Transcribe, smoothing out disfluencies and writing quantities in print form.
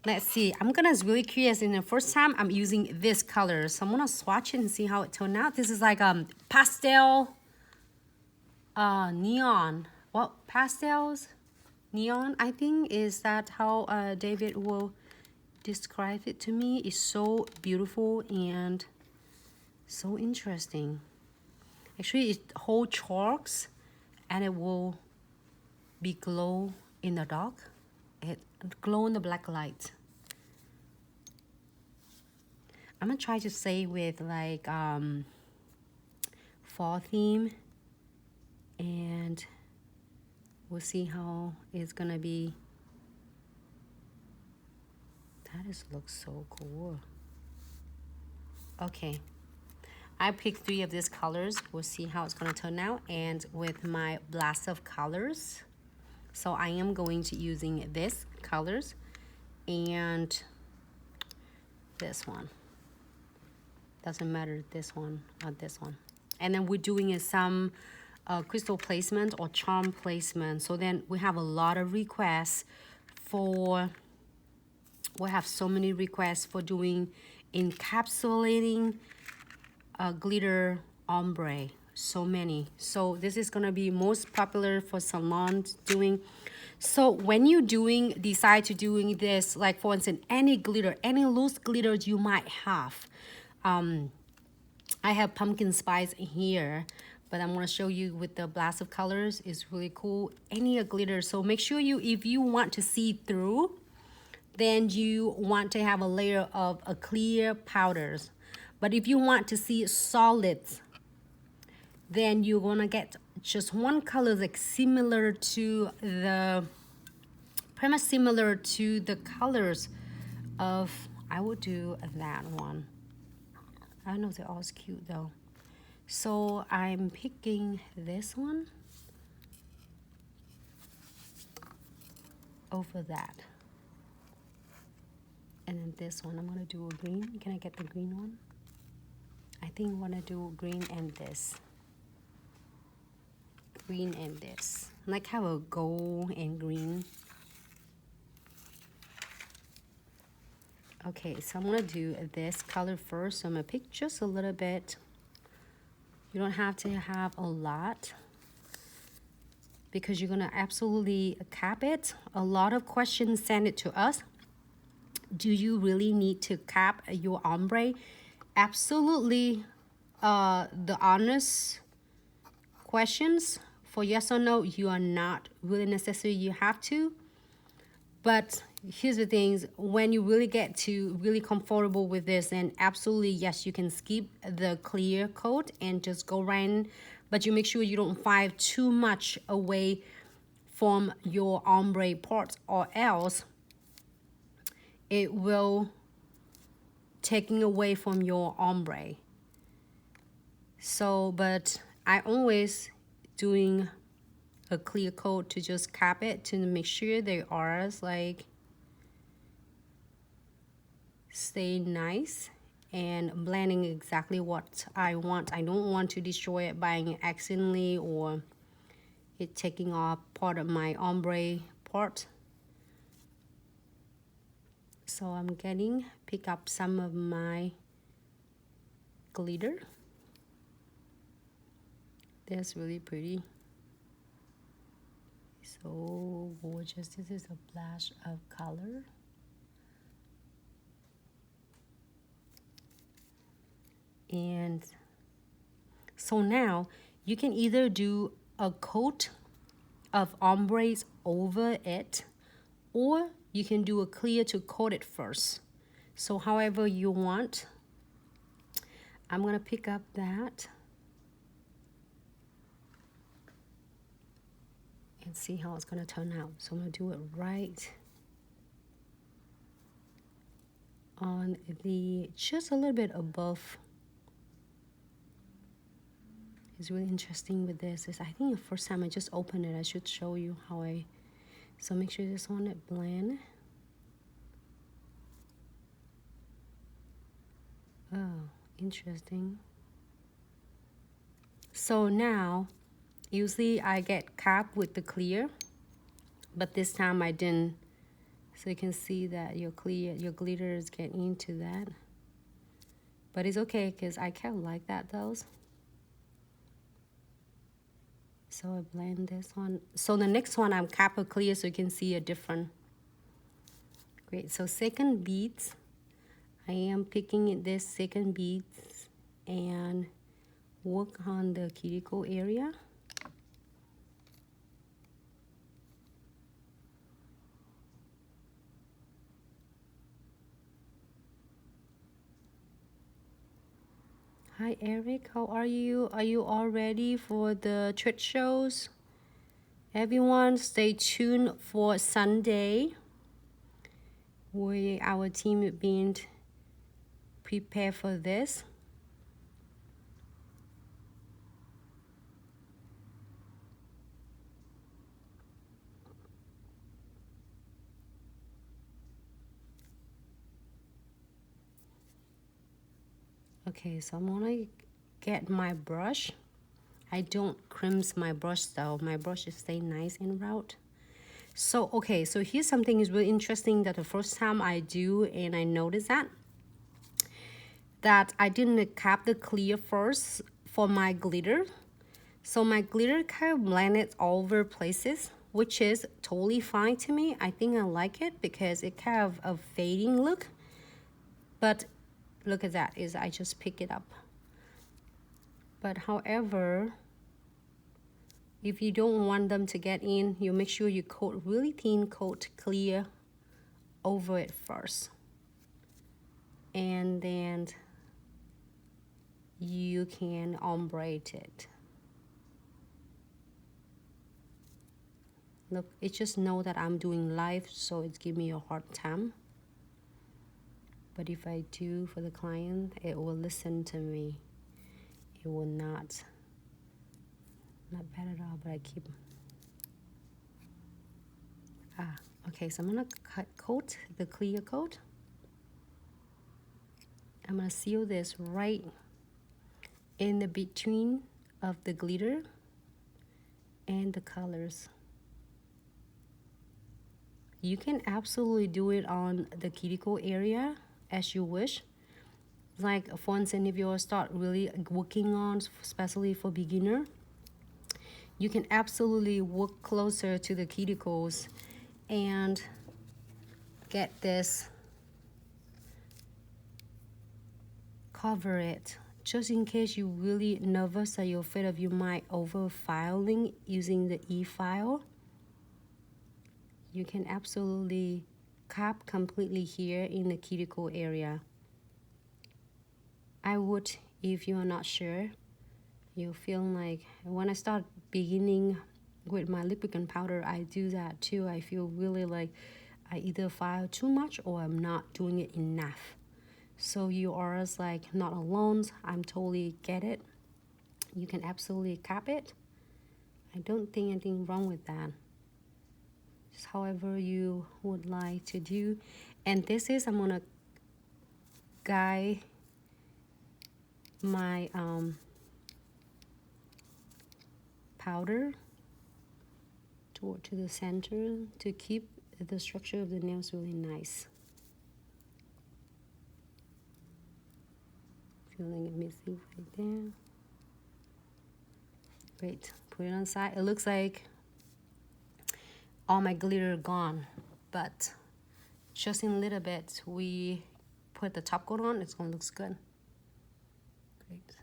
Let's see. I'm gonna really curious. In the first time, I'm using this color, so I'm gonna swatch it and see how it turned out. This is like pastel, neon. Well, pastels, neon. I think is that how David will describe it to me. It's so beautiful and so interesting. Actually, it holds chalks, and it will be glow in the dark. It glow in the black light. I'm gonna try to say with like fall theme, and we'll see how it's gonna be. That looks so cool. Okay, I picked 3 of these colors. We'll see how it's gonna turn out, and with my blast of colors. So I am going to using this colors and this one. Doesn't matter this one or this one. And then we're doing some crystal placement or charm placement. So then we have a lot of requests for, we have so many requests for doing encapsulating glitter ombre. So many. So this is gonna be most popular for salons doing. So when you decide to doing this, like for instance, any glitter, any loose glitters you might have. I have pumpkin spice here, but I'm gonna show you with the blast of colors. It's really cool. Any glitter. So make sure if you want to see through, then you want to have a layer of a clear powders. But if you want to see solids, then you're gonna get just one color like similar to the, pretty much similar to the colors of, I would do that one. I don't know if they're all cute though. So I'm picking this one over that. And then this one, I'm gonna do a green. Can I get the green one? I think I wanna do green and this. Green and this. Like have a gold and green. Okay, so I'm gonna do this color first. So I'm gonna pick just a little bit. You don't have to have a lot because you're gonna absolutely cap it. A lot of questions send it to us. Do you really need to cap your ombre? Absolutely. The honest questions for yes or no, you are not really necessary. You have to. But here's the things, when you really get to really comfortable with this, then absolutely yes, you can skip the clear coat and just go right in, but you make sure you don't find too much away from your ombre parts, or else it will taking away from your ombre. So but I always doing a clear coat to just cap it to make sure they are like stay nice and blending exactly what I want. I don't want to destroy it by accidentally or it taking off part of my ombre part. So I'm pick up some of my glitter. That's really pretty. So gorgeous. This is a flash of color. And so now you can either do a coat of ombres over it, or you can do a clear to coat it first. So however you want. I'm gonna pick up that and see how it's gonna turn out. So I'm gonna do it right on the, just a little bit above. It's really interesting with this is I think the first time I just opened it, I should show you how I, so make sure this one it blend. Oh, interesting. So now, usually I get cap with the clear, but this time I didn't So you can see that your glitter is getting into that. But it's okay because I kind of like that those. So I blend this one. So the next one I'm Kappa clear so you can see a different. Great. So second beads, I am picking this second beads and work on the cuticle area. Hi Eric, how are you? Are you all ready for the trade shows? Everyone stay tuned for Sunday. Our team being prepared for this. Okay, so I'm gonna get my brush. I don't crimp my brush though. My brush is stay nice and round. So, okay, so here's something is really interesting that the first time I do and I noticed that I didn't cap the clear first for my glitter. So my glitter kind of blended all over places, which is totally fine to me. I think I like it because it kind of a fading look. But look at that, is I just pick it up. But however, if you don't want them to get in, you make sure you coat really thin coat clear over it first. And then you can ombre it. Look, it just know that I'm doing live, so it's give me a hard time. But if I do for the client, it will listen to me. It will not bad at all, but I keep. Okay, so I'm gonna coat the clear coat. I'm gonna seal this right in the between of the glitter and the colors. You can absolutely do it on the cuticle area as you wish. Like for instance, if you start really working on, especially for beginner, you can absolutely work closer to the cuticles and get this, cover it, just in case you're really nervous that you're afraid of you might over filing using the e-file. You can absolutely cap completely here in the cuticle area. I would, if you are not sure, you feel like when I start beginning with my lubricant powder, I do that too. I feel really like I either file too much or I'm not doing it enough. So you are like not alone. I'm totally get it. You can absolutely cap it. I don't think anything wrong with that. Just however you would like to do. And this is, I'm gonna guide my powder to the center to keep the structure of the nails really nice. Feeling it messy right there. Great, put it on the side. It looks like all my glitter gone, but just in a little bit we put the top coat on, it's gonna look good. Great.